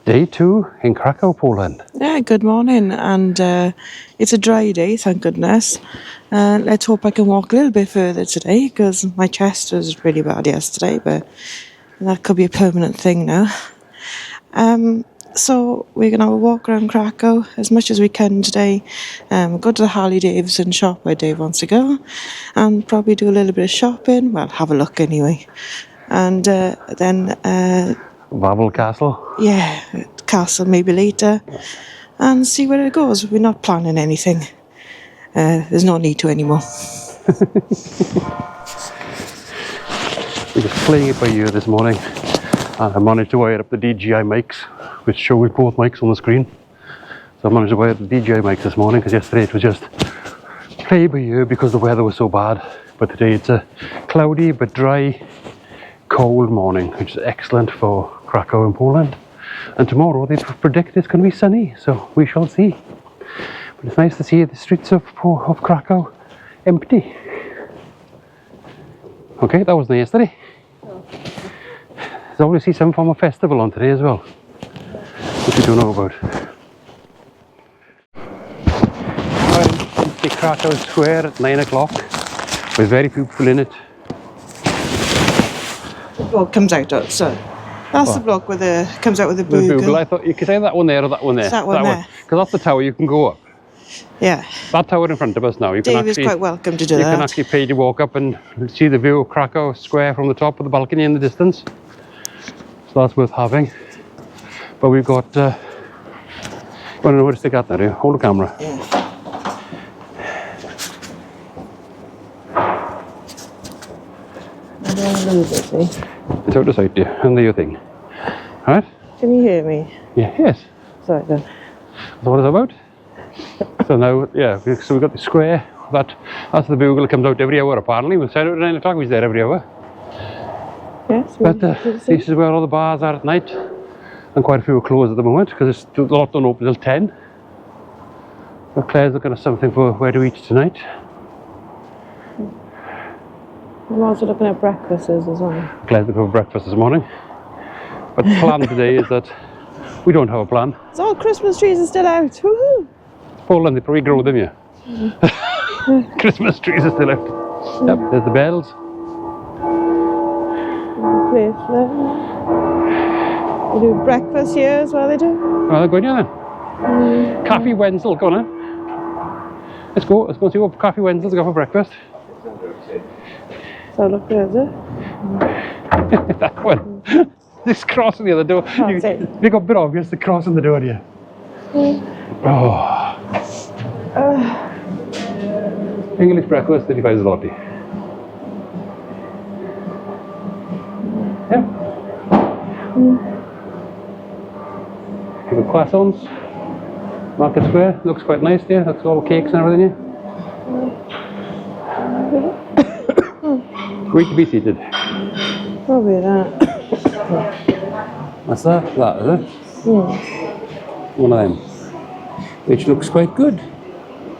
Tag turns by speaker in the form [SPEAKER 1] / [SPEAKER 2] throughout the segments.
[SPEAKER 1] Day 2 in Krakow, Poland.
[SPEAKER 2] Yeah, good morning, and it's a dry day, thank goodness. Let's hope I can walk a little bit further today, because my chest was really bad yesterday, but that could be a permanent thing now. So we're going to have a walk around Krakow as much as we can today. Go to the Harley Davidson shop where Dave wants to go, and probably do a little bit of shopping. Well, have a look anyway. And then...
[SPEAKER 1] Wawel Castle.
[SPEAKER 2] Yeah, castle maybe later, and see where it goes. We're not planning anything. There's no need to anymore.
[SPEAKER 1] We're just playing it by ear this morning, and I managed to wire up the DJI mics, which show both mics on the screen. So I managed to wire up the DJI mics this morning, because yesterday it was just play by ear because the weather was so bad. But today it's a cloudy but dry, cold morning, which is excellent for Krakow in Poland. And tomorrow they predict it's going to be sunny, so we shall see. But it's nice to see the streets of Krakow empty. Okay, that wasn't yesterday. There's obviously some form of festival on today as well, which we don't know about. I'm in the Krakow Square at 9 o'clock, with very few people in it.
[SPEAKER 2] The bloke comes out, so that's the bloke with the comes out with the bugle.
[SPEAKER 1] I thought you could say that one there or that one there.
[SPEAKER 2] That one there.
[SPEAKER 1] Because that's the tower you can go up.
[SPEAKER 2] Yeah.
[SPEAKER 1] That tower in front of us now. You
[SPEAKER 2] Dave
[SPEAKER 1] can actually,
[SPEAKER 2] is quite welcome to do that.
[SPEAKER 1] You can actually pay to walk up and see the view of Krakow Square from the top of the balcony in the distance. So that's worth having. But we've got... I don't know where to stick that there. Hold the camera.
[SPEAKER 2] Yeah. I don't want to lose it, see?
[SPEAKER 1] It's out of sight, dear. And there your thing. Alright?
[SPEAKER 2] Can you hear me?
[SPEAKER 1] Yeah, yes.
[SPEAKER 2] Sorry then.
[SPEAKER 1] So what is it about? So now, yeah, so we've got the square. That's the bugle that comes out every hour apparently. We said it at 9 o'clock, he's there every hour.
[SPEAKER 2] Yes.
[SPEAKER 1] But this is where all the bars are at night. And quite a few are closed at the moment, because a lot don't open until 10. But Claire's looking at something for where to eat tonight.
[SPEAKER 2] I'm also looking at breakfasts as well.
[SPEAKER 1] Claire's looking for breakfast this morning. But the plan today is that we don't have a plan.
[SPEAKER 2] So all Christmas trees are still out. Woohoo!
[SPEAKER 1] Poland, they probably grow them here. Christmas trees are still out. Yep, there's the bells.
[SPEAKER 2] They do breakfast here as well, they do.
[SPEAKER 1] Well, they're going here then. Cafe Wenzel, go on then. Let's go see what Cafe Wenzel's got for breakfast.
[SPEAKER 2] So look, there's it.
[SPEAKER 1] That one. This cross in the other door. You got a bit obvious, the cross in the door here. Oh. English breakfast, 35 zloty. Yeah. You've got croissants. Market Square, looks quite nice there. Looks all cakes and everything here. Great to be seated.
[SPEAKER 2] Probably that.
[SPEAKER 1] What's that? That, is it?
[SPEAKER 2] Yeah.
[SPEAKER 1] One of them. Which looks quite good.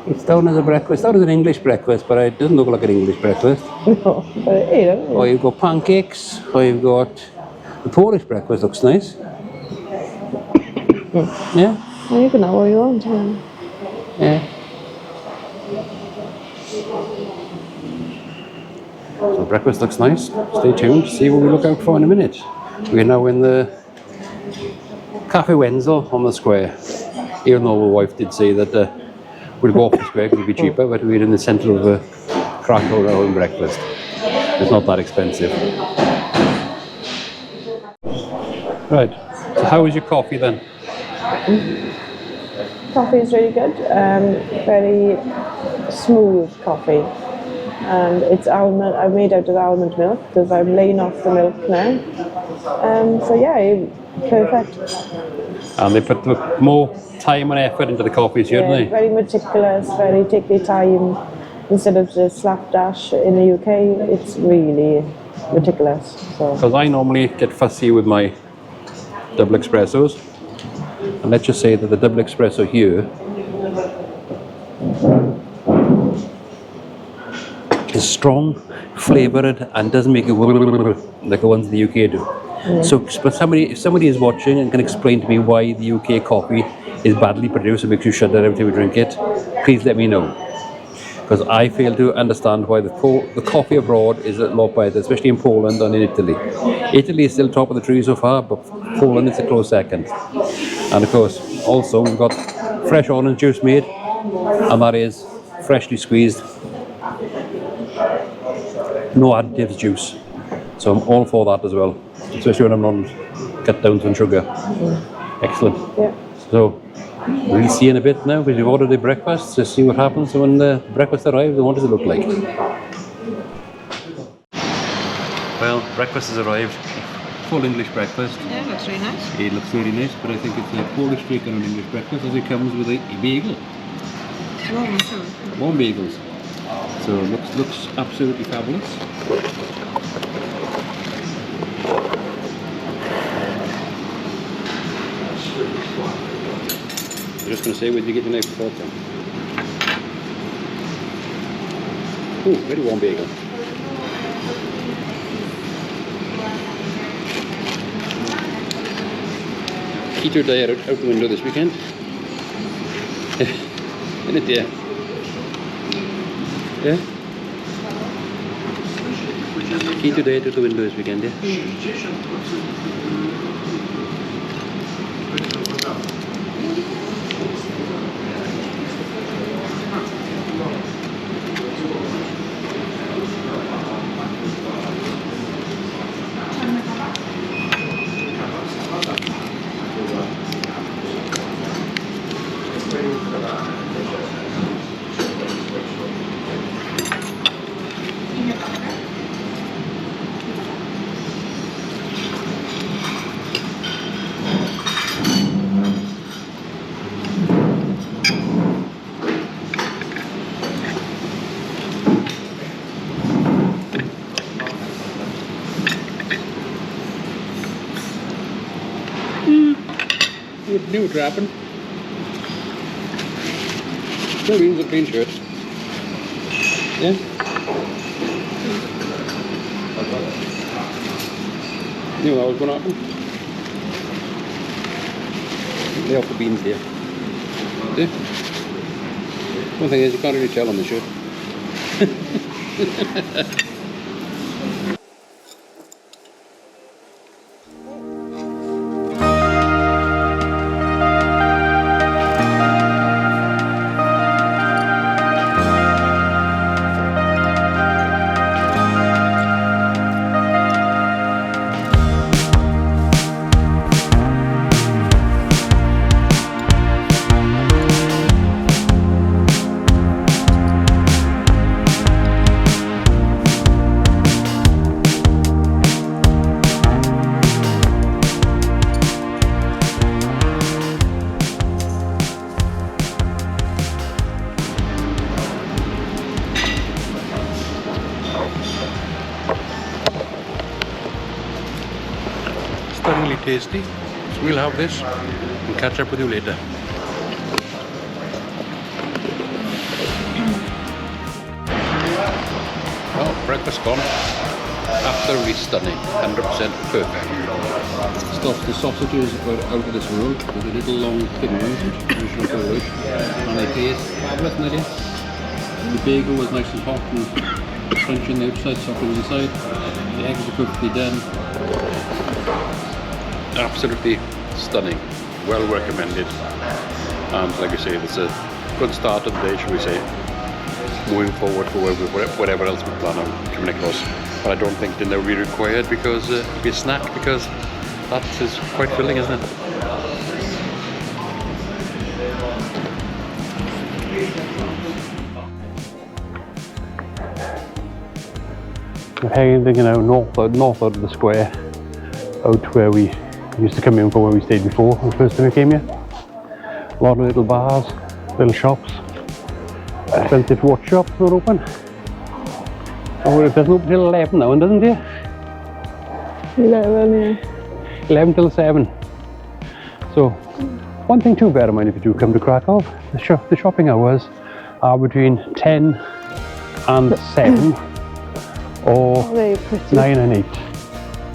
[SPEAKER 1] It's down as a breakfast, down as an English breakfast, but it doesn't look like an English breakfast.
[SPEAKER 2] No, but it is.
[SPEAKER 1] Or you've got pancakes, or you've got the Polish breakfast, looks nice. Yeah?
[SPEAKER 2] Well, you can have what you want.
[SPEAKER 1] Yeah. So breakfast looks nice. Stay tuned to see what we look out for in a minute. We're now in the Cafe Wenzel on the square. Even though my wife did say that we'll go off the square because it'll be cheaper, but we're in the centre of Krakow now in breakfast. It's not that expensive. Right, so how was your coffee then?
[SPEAKER 2] Coffee is really good. Very smooth coffee. And it's almond. I made out of almond milk because I'm laying off the milk now. So yeah, perfect.
[SPEAKER 1] And they put more time and effort into the coffees here, don't they?
[SPEAKER 2] Very meticulous, very take their time. Instead of just slapdash in the UK, it's really meticulous.
[SPEAKER 1] Because I normally get fussy with my double espressos. And let's just say that the double espresso here is strong, flavoured, and doesn't make it like the ones in the UK do. So, but if somebody is watching and can explain to me why the UK coffee is badly produced and makes you shudder every time you drink it, please let me know. Because I fail to understand why the coffee abroad is a lot better, especially in Poland and in Italy. Italy is still top of the tree so far, but Poland is a close second. And of course, also we've got fresh orange juice made, and that is freshly squeezed, no additives juice. So I'm all for that as well, especially when I'm on cut downs on sugar. Excellent.
[SPEAKER 2] Yeah.
[SPEAKER 1] So we'll see in a bit now, because we've ordered the breakfast, to see what happens when the breakfast arrives and what does it look like. Well, breakfast has arrived. Full English breakfast.
[SPEAKER 2] Yeah, looks really nice.
[SPEAKER 1] It looks really nice, but I think it's a Polish take on an English breakfast, as it comes with a bagel. Warm bagels. So looks absolutely fabulous. I'm just going to say, where did you get your knife before then? Ooh, very warm bagel. Keto diet out the window this weekend. Isn't it, dear? Yeah? Keto diet out the window this weekend, yeah? Knew what happened. Still means a clean shirt. Yeah? Knew that was going to happen. Lay off the beans here. See? One thing is, you can't really tell on the shirt. Stunningly tasty. So we'll have this and catch up with you later. Well, breakfast gone. Absolutely stunning. 100% perfect. The sausages are out of this world with a little long thin ones, which is traditional Polish, and they taste fabulous, isn't it? The bagel was nice and hot and crunchy on the outside, soft on the inside. The eggs are perfectly done. Absolutely stunning, well recommended, and like I say, it's a good start of the day, shall we say, moving forward for whatever else we plan on coming across. But I don't think dinner will be required, because it'll be a snack, because that is quite filling, isn't it? We're heading, north out of the square, out where we used to come in for where we stayed before the first time we came here. A lot of little bars, little shops. Expensive watch shops not open. Oh, it doesn't open till 11 now, doesn't it?
[SPEAKER 2] 11, yeah.
[SPEAKER 1] 11 till 7. So, one thing to bear in mind if you do come to Krakow, the shopping hours are between 10 and 7 or
[SPEAKER 2] Very pretty.
[SPEAKER 1] 9 and 8.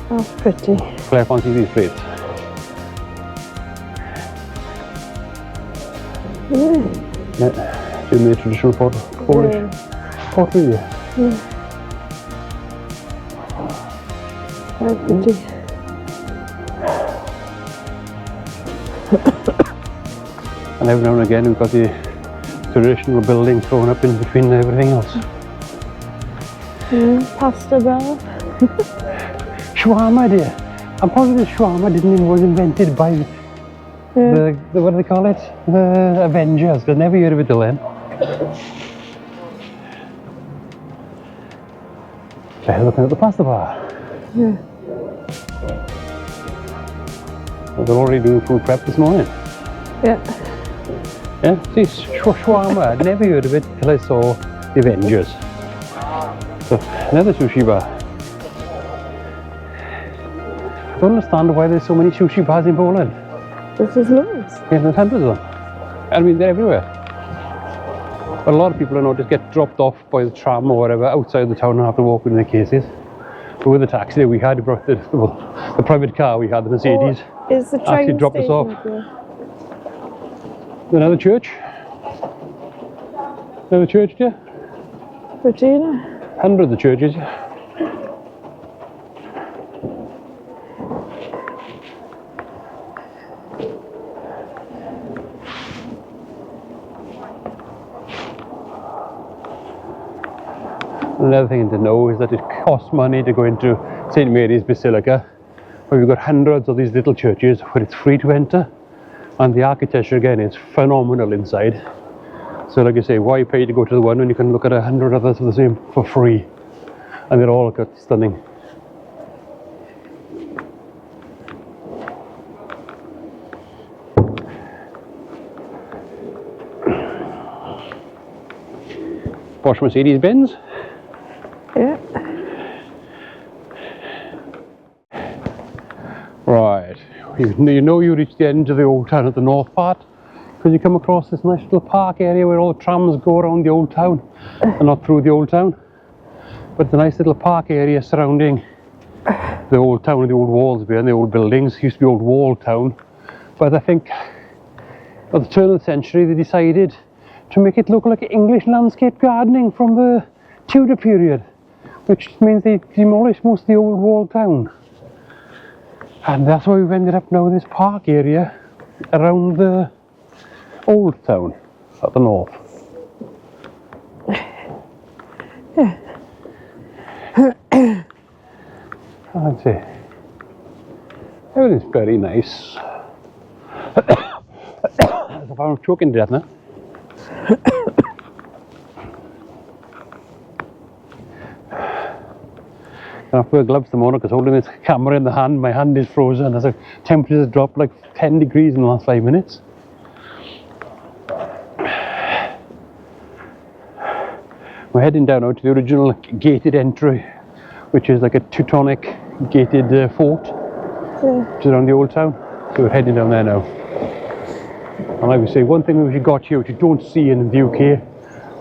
[SPEAKER 2] That's pretty.
[SPEAKER 1] Claire, fancy these plates? Yeah, doing the traditional Polish pottery.
[SPEAKER 2] Yeah. Very pretty.
[SPEAKER 1] And every now and again we've got the traditional building thrown up in between everything else.
[SPEAKER 2] Pasta bell.
[SPEAKER 1] Shawarma, dear. I'm positive shawarma was invented by the what do they call it? The Avengers. I've never heard of it till then. Okay, looking at the pasta bar.
[SPEAKER 2] Yeah.
[SPEAKER 1] They're already doing food prep this morning.
[SPEAKER 2] Yeah.
[SPEAKER 1] Yeah, see, shawarma, I'd never heard of it till I saw the Avengers. So, another sushi bar. I don't understand why there's so many sushi bars in Poland.
[SPEAKER 2] This is loads.
[SPEAKER 1] Yeah, there's hundreds of them. I mean, they're everywhere. But a lot of people I know just get dropped off by the tram or whatever outside the town and have to walk in their cases. But with the taxi we had, the private car we had, the Mercedes,
[SPEAKER 2] Is the train
[SPEAKER 1] actually dropped us off.
[SPEAKER 2] station
[SPEAKER 1] Another church. Another church there.
[SPEAKER 2] Regina?
[SPEAKER 1] Hundreds of churches. Another thing to know is that it costs money to go into St. Mary's Basilica, where we've got hundreds of these little churches where it's free to enter, and the architecture again is phenomenal inside. So like I say, why pay to go to the one when you can look at 100 others of the same for free, and they're all stunning. Posh Mercedes Benz.
[SPEAKER 2] Yeah.
[SPEAKER 1] Right, you know you reach the end of the old town at the north part, because you come across this nice little park area where all the trams go around the old town and not through the old town, but the nice little park area surrounding the old town and the old walls behind the old buildings. It used to be old walled town, but I think at the turn of the century they decided to make it look like English landscape gardening from the Tudor period, which means they demolished most of the old walled town. And that's why we've ended up now with this park area around the old town at the north.
[SPEAKER 2] Yeah.
[SPEAKER 1] I'd say everything's very nice. As if I'm choking to death now. I have to wear gloves tomorrow because holding this camera in the hand, my hand is frozen as the temperatures dropped like 10 degrees in the last 5 minutes. We're heading down now to the original gated entry, which is like a Teutonic gated fort, which is around the old town. So we're heading down there now. And like we say, one thing we got here which you don't see in the UK,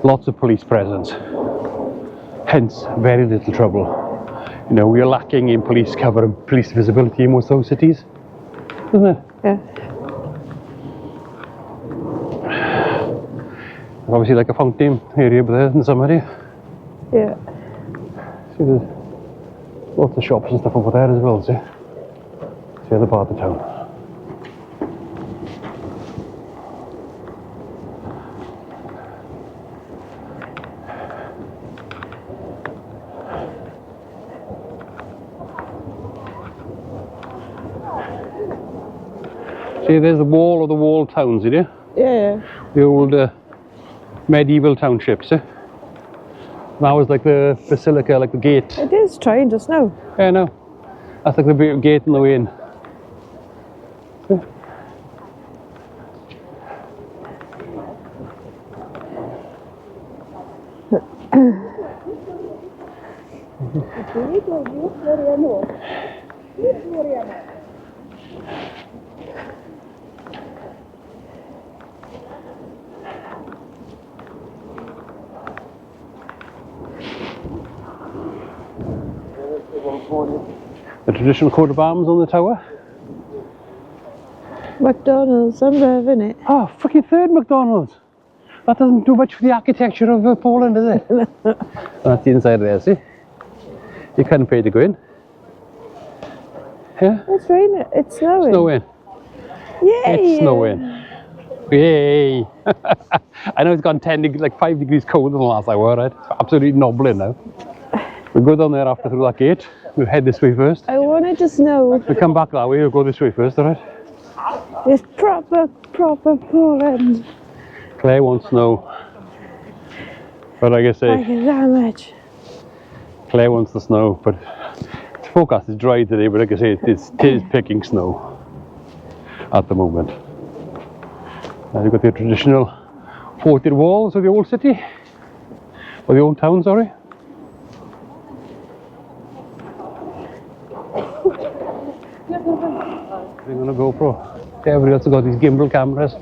[SPEAKER 1] lots of police presence, hence very little trouble. You know, we are lacking in police cover and police visibility in most of those cities, isn't it?
[SPEAKER 2] Yeah.
[SPEAKER 1] Obviously like a fountain area over there in the summer area.
[SPEAKER 2] Yeah.
[SPEAKER 1] See, there's lots of shops and stuff over there as well, see? It's the other part of the town. See, there's the wall of the walled towns, see?
[SPEAKER 2] Yeah.
[SPEAKER 1] The old medieval townships, eh? That was like the basilica, like the gate.
[SPEAKER 2] It is strange, just now.
[SPEAKER 1] Yeah, no. That's like the big gate on the way in. Yeah. The traditional coat of arms on the tower.
[SPEAKER 2] McDonald's, I'm loving it.
[SPEAKER 1] Oh, freaking third McDonald's. That doesn't do much for the architecture of Poland, does it? That's the inside there, see? You couldn't pay to go in. Yeah?
[SPEAKER 2] It's raining, it's snowing.
[SPEAKER 1] Snowing.
[SPEAKER 2] Yay!
[SPEAKER 1] It's snowing. Yay! I know it's gone 5 degrees colder than the last hour, right? It's absolutely knobbling now. We'll go down there after through that gate. We'll head this way first.
[SPEAKER 2] I wanted to snow.
[SPEAKER 1] We'll come back that way, we'll go this way first, alright?
[SPEAKER 2] It's proper Poland.
[SPEAKER 1] Claire wants snow. But like I say,
[SPEAKER 2] Thank you so much.
[SPEAKER 1] Claire wants the snow, but the forecast is dry today, but like I say, it is picking snow at the moment. Now you've got the traditional forted walls of the old city, or the old town, sorry. Bring on a GoPro. Everybody else has got these gimbal cameras.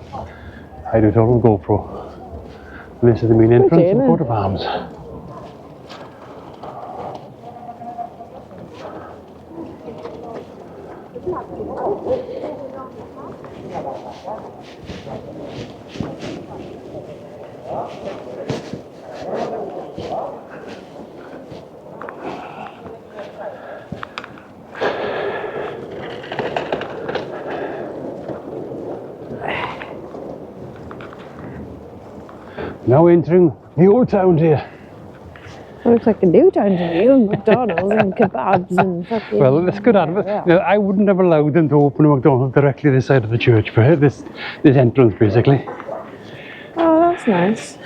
[SPEAKER 1] I do it all on GoPro. And this is the main entrance to the coat of arms. Now entering the old town here.
[SPEAKER 2] It looks like a new town to me, and McDonald's and kebabs and fucking...
[SPEAKER 1] Well, let's go down.
[SPEAKER 2] Yeah.
[SPEAKER 1] Now, I wouldn't have allowed them to open a McDonald's directly this side of the church, but this entrance basically.
[SPEAKER 2] Oh, that's nice.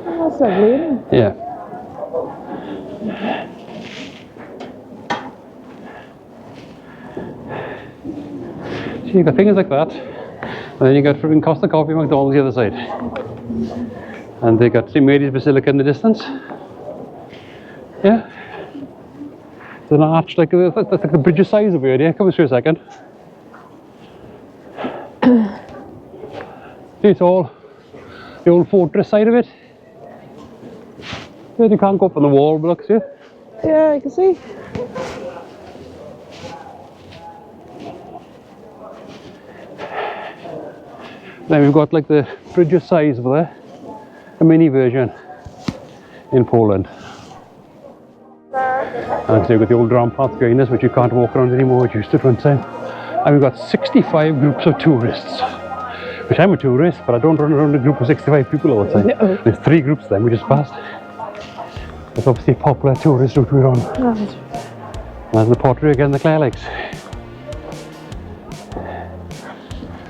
[SPEAKER 2] Oh, that's lovely, isn't it?
[SPEAKER 1] Yeah. So you've got things like that, and then you got freaking Costa Coffee McDonald's the other side. And they got St. Mary's Basilica in the distance. Yeah. There's an arch that's like the bridge size over here. Come through a second. See, it's all the old fortress side of it. Yeah, you can't go up on the wall, but look, see it?
[SPEAKER 2] Yeah, I can see.
[SPEAKER 1] Then we've got like the bridge size over there. A mini version in Poland. And so we've got the old rampart behind us, which you can't walk around anymore, which used to at one time. And we've got 65 groups of tourists. Which I'm a tourist, but I don't run around a group of 65 people all the time.
[SPEAKER 2] No.
[SPEAKER 1] There's 3 groups then, we just passed. It's obviously a popular tourist route we're on.
[SPEAKER 2] Oh,
[SPEAKER 1] There's the pottery again, the Claire likes.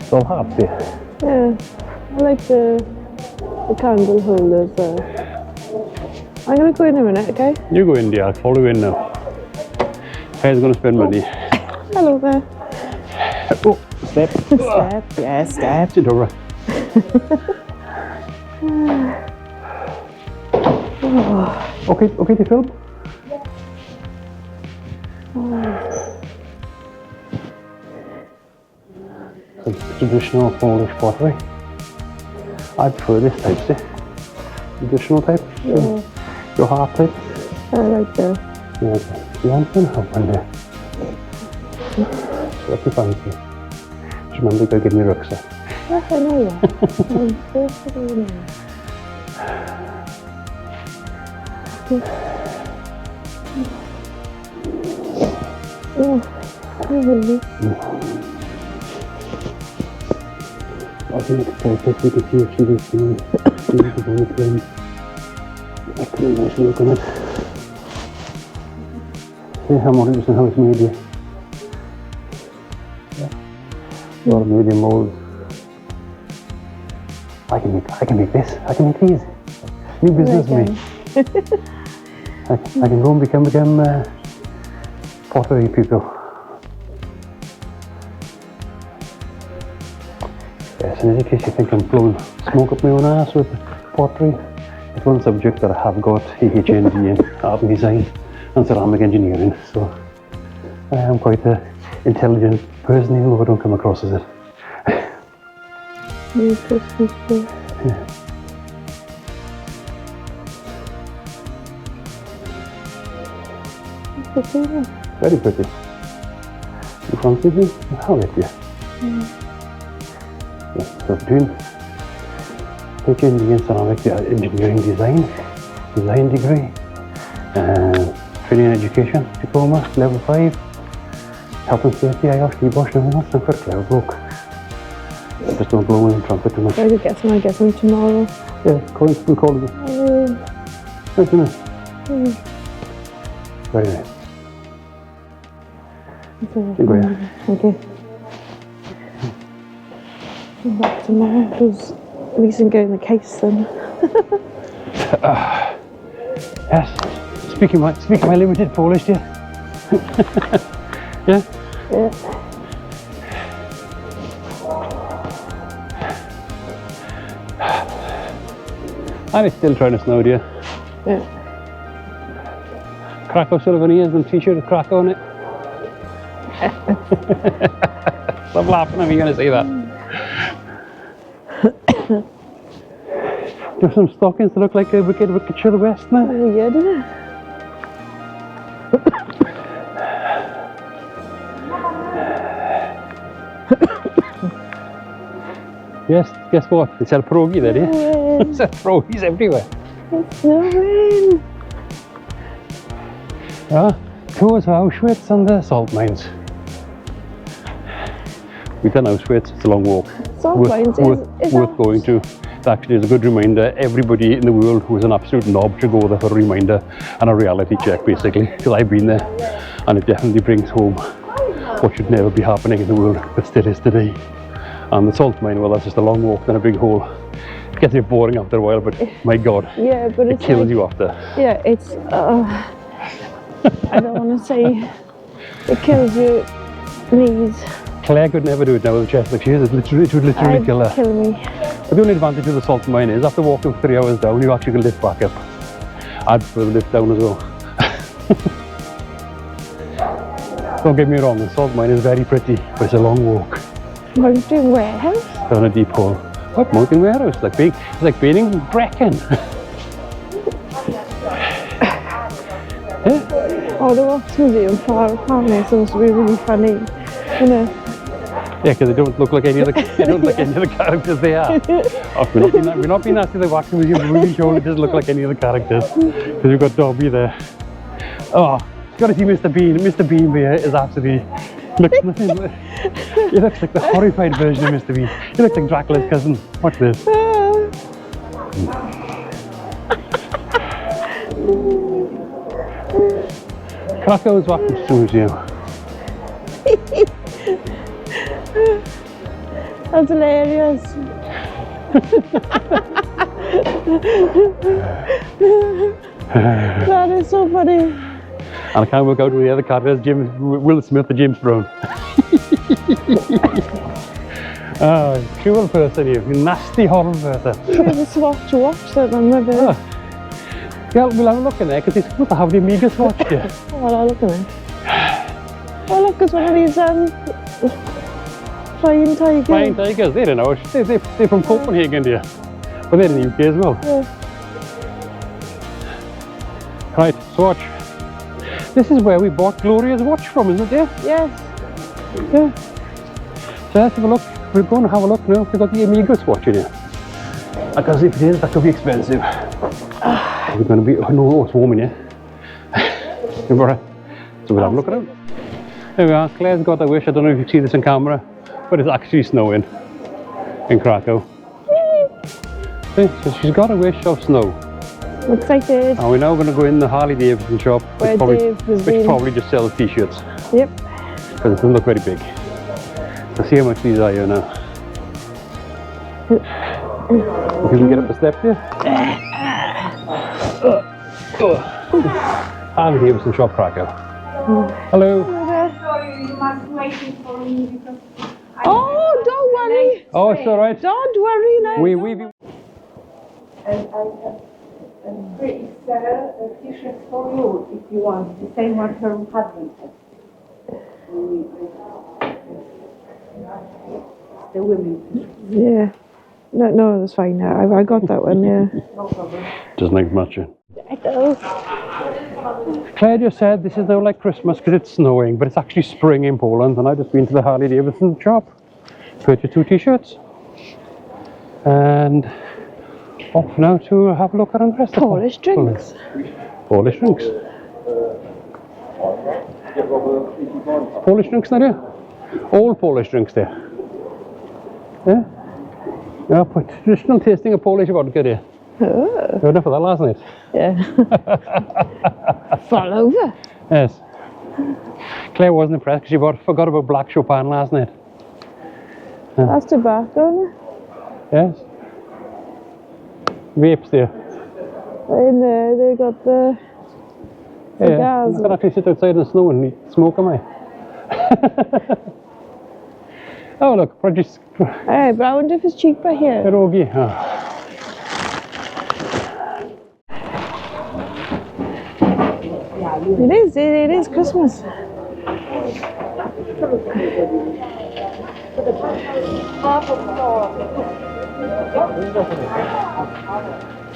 [SPEAKER 1] It's all half there.
[SPEAKER 2] yeah, I like the candle holders there. I'm going to go in a minute, okay?
[SPEAKER 1] You go in there, I'll follow you in now. Claire's going to spend money.
[SPEAKER 2] Hello there.
[SPEAKER 1] Oh, step.
[SPEAKER 2] Step, yeah, step.
[SPEAKER 1] Sit over. Okay to film? Some traditional Polish pottery. I prefer this type, see? Traditional type?
[SPEAKER 2] Yeah.
[SPEAKER 1] Your heart type?
[SPEAKER 2] I like the...
[SPEAKER 1] Yeah, okay. You want one? Have one there. What do you fancy? Just remember you gotta give me a rucksack.
[SPEAKER 2] Yes, I know that. I'm perfectly know. Oh, really?
[SPEAKER 1] I think it's perfect. You can see if she was doing beautiful with them. That's pretty nice look on it. See how much it is and how it's made here. Yeah. A lot of medium molds. I can make this. I can make these. New business for me. I can go and become pottery people. Yes, and in case you think I'm blowing smoke up my own ass with pottery, it's one subject that I have got a HND in art and design and ceramic engineering, so I am quite an intelligent person, even though I don't come across as it.
[SPEAKER 2] New Christmas tree.
[SPEAKER 1] Yeah.
[SPEAKER 2] pretty, isn't it?
[SPEAKER 1] Very pretty. You fancy me? I'll let you. Yeah, so between taking the ceramic engineering design degree, training and education diploma, level 5, health and safety, I actually bosh no one, I'm for clever bloke. Just don't blow in the trumpet too much.
[SPEAKER 2] I could get some tomorrow.
[SPEAKER 1] Yeah, we'll call it. Nice, isn't it? Very nice.
[SPEAKER 2] Okay.
[SPEAKER 1] Go ahead.
[SPEAKER 2] Okay. Come back tomorrow, because at least I can get in the case then.
[SPEAKER 1] Yes, speaking my limited Polish, yeah. Yeah?
[SPEAKER 2] Yeah.
[SPEAKER 1] And it's still trying to snow, dear.
[SPEAKER 2] Yeah.
[SPEAKER 1] Krakow still got ears and t-shirt with Krakow on it. Stop laughing at me, you're going to say that. There's some stockings that look like a wicked to the west now.
[SPEAKER 2] Weird, isn't it?
[SPEAKER 1] Yes, guess what? They sell pierogi there, yeah? They sell pierogis everywhere.
[SPEAKER 2] It's snowing.
[SPEAKER 1] Yeah, tours of Auschwitz and the salt mines. We've done Auschwitz, it's a long walk.
[SPEAKER 2] Salt mines is
[SPEAKER 1] worth going to. It actually is a good reminder. Everybody in the world who is an absolute knob should go there for a reminder and a reality check, basically. Because I've been there, and it definitely brings home what should never be happening in the world, but still is today. And the salt mine, well, that's just a long walk and a big hole. It gets a bit boring after a while, but my God,
[SPEAKER 2] yeah, but
[SPEAKER 1] it kills you after.
[SPEAKER 2] Yeah, it's. I don't want to say it kills your knees.
[SPEAKER 1] Claire could never do it now with the chest like she is. It would literally kill her.
[SPEAKER 2] Kill me.
[SPEAKER 1] But the only advantage of the salt mine is after walking for 3 hours down, you actually can lift back up. I'd prefer the lift down as well. Don't get me wrong, the salt mine is very pretty, but it's a long walk.
[SPEAKER 2] Mountain warehouse?
[SPEAKER 1] Down a deep hole. What mountain warehouse? It's like being in Brecon. Yeah?
[SPEAKER 2] Oh, the Wax Museum apparently is supposed to be really funny, you know.
[SPEAKER 1] Yeah, because they don't look like any of the characters they are. Oh, we're not being nasty to the Wax Museum, but really sure it doesn't look like any of the characters. Because we've got Dobby there. Oh, you've got to see Mr. Bean. Mr. Bean here is absolutely... He looks like the horrified version of Mr. Bean. He looks like Dracula's cousin. Watch this. Krakow's Wax Museum.
[SPEAKER 2] That's hilarious. That is so funny.
[SPEAKER 1] And I can't work out who the other character is, Will Smith or James Brown. Oh, cruel person you, nasty horrible person.
[SPEAKER 2] There's a swatch that I'm maybe.
[SPEAKER 1] Oh. Yeah, we'll have a look in there because it's supposed to have the Amiga swatch here.
[SPEAKER 2] Oh, I'll look at it. Oh look, it's one of these flying tigers.
[SPEAKER 1] Flying tigers, they're in ours. They're from Copenhagen, dear. But they're in the UK as well.
[SPEAKER 2] Yeah.
[SPEAKER 1] Right, swatch. This is where we bought Gloria's watch from, isn't it, dear?
[SPEAKER 2] Yes.
[SPEAKER 1] Yeah. So let's have a look. We're going to have a look now. We've got the Amiga swatch in here. Because if it is, that could be expensive. We're going to be, oh no, it's warm in here. So we'll have a look around. There we are, Claire's got a wish. I don't know if you can see this on camera, but it's actually snowing in Krakow. See, so she's got a wish of snow.
[SPEAKER 2] I'm excited.
[SPEAKER 1] And we're now going to go in the Harley Davidson shop, which probably just sells t-shirts.
[SPEAKER 2] Yep.
[SPEAKER 1] Because it doesn't look very big. Let's see how much these are here now. You can get up a step here. Harley Davidson shop, Krakow. Hello.
[SPEAKER 3] Sorry, you must wait for me because
[SPEAKER 2] Oh, don't worry.
[SPEAKER 1] Oh, it's all right.
[SPEAKER 2] Don't worry now.
[SPEAKER 3] and it's t-shirts for you if you want. The same one her husband has. The women.
[SPEAKER 2] Yeah. No, that's fine now. I got that one, yeah.
[SPEAKER 3] No problem.
[SPEAKER 1] Doesn't like much.
[SPEAKER 2] I know.
[SPEAKER 1] Claire just said this is now like Christmas because it's snowing, but it's actually spring in Poland, and I've just been to the Harley Davidson shop, purchased 2 t-shirts, and off now to have a look around the rest of
[SPEAKER 2] Polish drinks.
[SPEAKER 1] Polish drinks. Polish drinks there? All Polish drinks there. Yeah? Yeah, but traditional tasting of Polish vodka there.
[SPEAKER 2] Oh.
[SPEAKER 1] You had enough of that last night?
[SPEAKER 2] Yeah. Fall over.
[SPEAKER 1] Yes. Claire wasn't impressed because she forgot about black Chopin last night.
[SPEAKER 2] That's tobacco, isn't it?
[SPEAKER 1] Yes. Vapes there.
[SPEAKER 2] In there, they got the cigars.
[SPEAKER 1] You can actually sit outside in the snow and smoke them, Oh look, produce
[SPEAKER 2] Hey, but I wonder if it's cheaper here.
[SPEAKER 1] pierogi. Oh.
[SPEAKER 2] It is Christmas.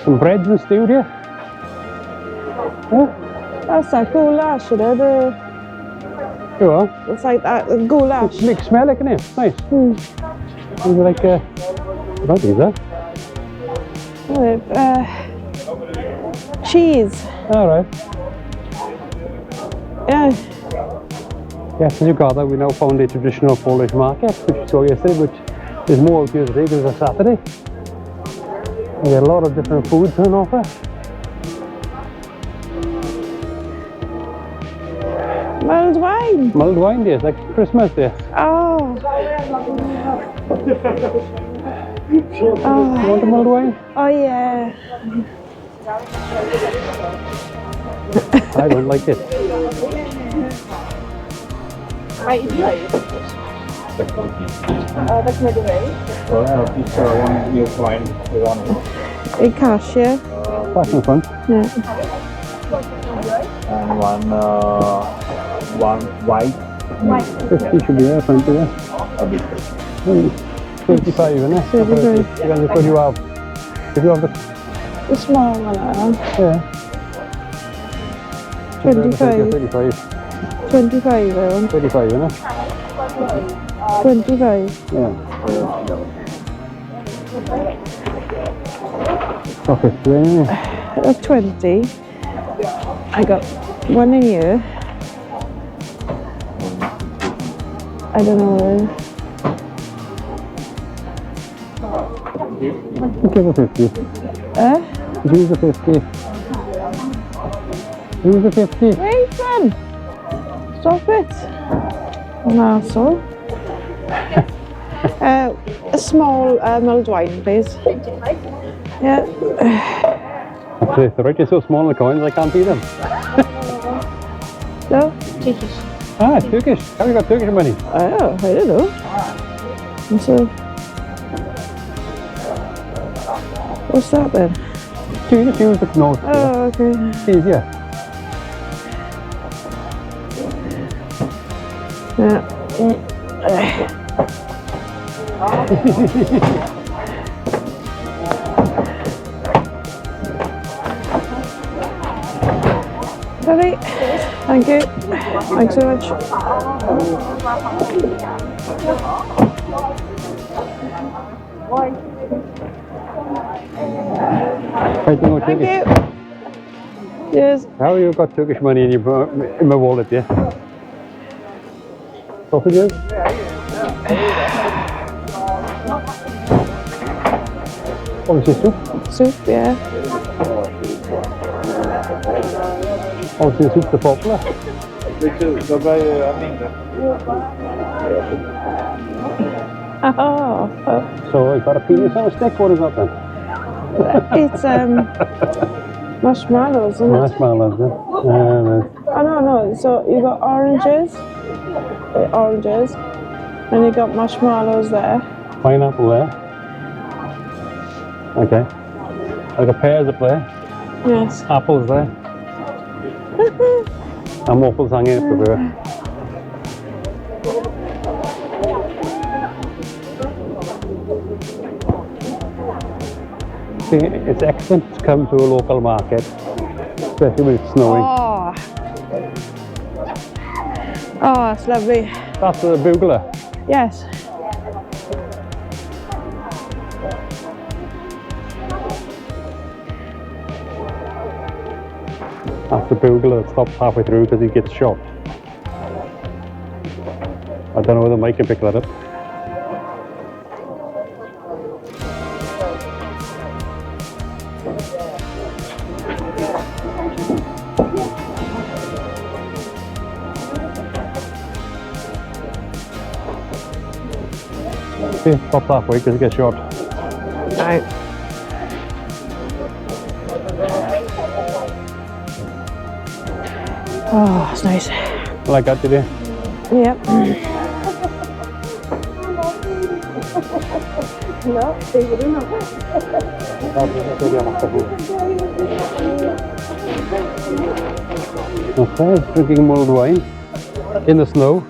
[SPEAKER 1] Some breads and stew here. Yeah.
[SPEAKER 2] That's like goulash, you know,
[SPEAKER 1] You are.
[SPEAKER 2] it's like that, the goulash.
[SPEAKER 1] Make smell like it. Nice. It's like what is that?
[SPEAKER 2] Cheese.
[SPEAKER 1] Alright.
[SPEAKER 2] Yeah.
[SPEAKER 1] Yes, as you got that, we now found a traditional Polish market, which we saw yesterday, which there's more out here today because it's a Saturday. We get a lot of different foods on offer.
[SPEAKER 2] Mulled wine.
[SPEAKER 1] Mulled wine days, like Christmas Day.
[SPEAKER 2] Oh.
[SPEAKER 1] You want a mulled wine?
[SPEAKER 2] Oh yeah.
[SPEAKER 1] I don't like it.
[SPEAKER 2] In cash, yeah.
[SPEAKER 1] Back in front.
[SPEAKER 2] Yeah.
[SPEAKER 4] And one white.
[SPEAKER 1] 50 should be there, 20 there. 25 isn't it?
[SPEAKER 2] 35.
[SPEAKER 1] Depends if you have. If you have
[SPEAKER 2] The small one,
[SPEAKER 1] yeah.
[SPEAKER 2] 25.
[SPEAKER 1] 35.
[SPEAKER 2] 25, I want.
[SPEAKER 1] 35 isn't it?
[SPEAKER 2] 25.
[SPEAKER 1] Yeah. Okay, anyway.
[SPEAKER 2] 20. I got one in here. I don't know where.
[SPEAKER 1] Give a 50. Use a 50. Use a 50.
[SPEAKER 2] Wait then! Stop it! An arsehole. A small mulled wine, please. Yeah.
[SPEAKER 1] Actually, the right is so small in the coins, I can't see them.
[SPEAKER 2] No?
[SPEAKER 1] Ah, it's Turkish. How you got Turkish money?
[SPEAKER 2] Oh, I don't know. And so, what's that then?
[SPEAKER 1] You just use the nose.
[SPEAKER 2] Oh, okay.
[SPEAKER 1] It's easier.
[SPEAKER 2] Yeah. Sorry. Thank you. Thanks so much.
[SPEAKER 1] Thank
[SPEAKER 2] Thank you. Cheers.
[SPEAKER 1] How you got Turkish money in my wallet, yeah? Sausages? Obviously soup.
[SPEAKER 2] Soup, yeah.
[SPEAKER 1] Obviously soup's the popular.
[SPEAKER 2] Oh,
[SPEAKER 1] So is that a penis on a stick? What is that then?
[SPEAKER 2] it's marshmallows, isn't it?
[SPEAKER 1] Marshmallows, yeah.
[SPEAKER 2] Oh no. So you got oranges, and you got marshmallows there.
[SPEAKER 1] Pineapple there. Okay. I got pears up there.
[SPEAKER 2] Yes.
[SPEAKER 1] Apples there. And waffles hanging everywhere. See, it's excellent to come to a local market, especially when it's snowing.
[SPEAKER 2] Oh Oh, it's lovely.
[SPEAKER 1] That's the bugler.
[SPEAKER 2] Yes.
[SPEAKER 1] That's the bugler that stops halfway through because he gets shot. I don't know whether Mike can pick that up. See, stops halfway because he gets shot.
[SPEAKER 2] Right. Oh, it's nice.
[SPEAKER 1] Like that, did you?
[SPEAKER 2] Yep.
[SPEAKER 3] No, seguro no.
[SPEAKER 1] Okay, drinking mulled wine in the snow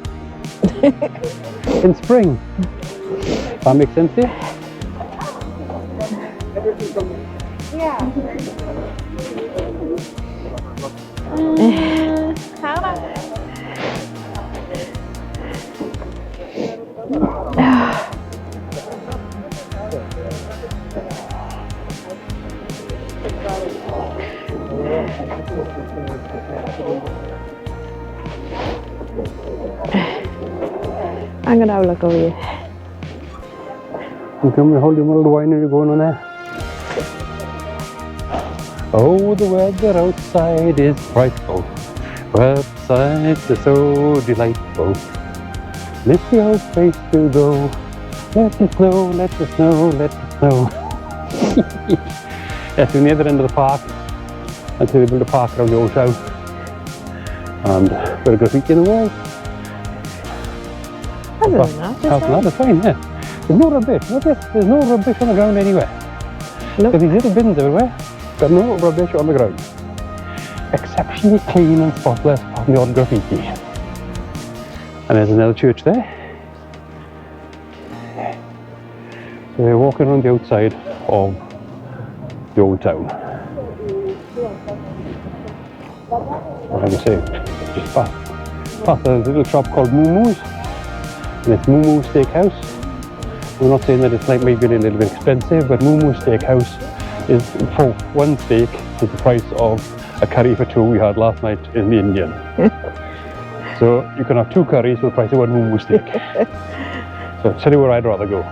[SPEAKER 1] in spring. That makes sense to you?
[SPEAKER 2] I'm gonna have a look over here.
[SPEAKER 1] You can hold your mulled wine and you're going on there. Oh, the weather outside is frightful. Outside is so delightful. Lift your face to go. Let it snow, let it snow, let it snow. Yes, we're near the end of the park. Until they build a park around the old town. And a bit of graffiti in the wall.
[SPEAKER 2] Other than that, it's fine.
[SPEAKER 1] That's fine, yeah. There's no rubbish. Notice, there's no rubbish on the ground anywhere.
[SPEAKER 2] Nope.
[SPEAKER 1] There's these little bins everywhere, but no rubbish on the ground. Exceptionally clean and spotless from the odd graffiti. And there's another church there. So we're walking around the outside of the old town. What am I saying? Just past a little shop called Moomoo's. And it's Moo Steakhouse. I'm not saying that it's like maybe a little bit expensive, but Moo Steakhouse is, for one steak, is the price of a curry for two we had last night in the Indian. So you can have two curries for the price of one Moo steak. So tell you where I'd rather go.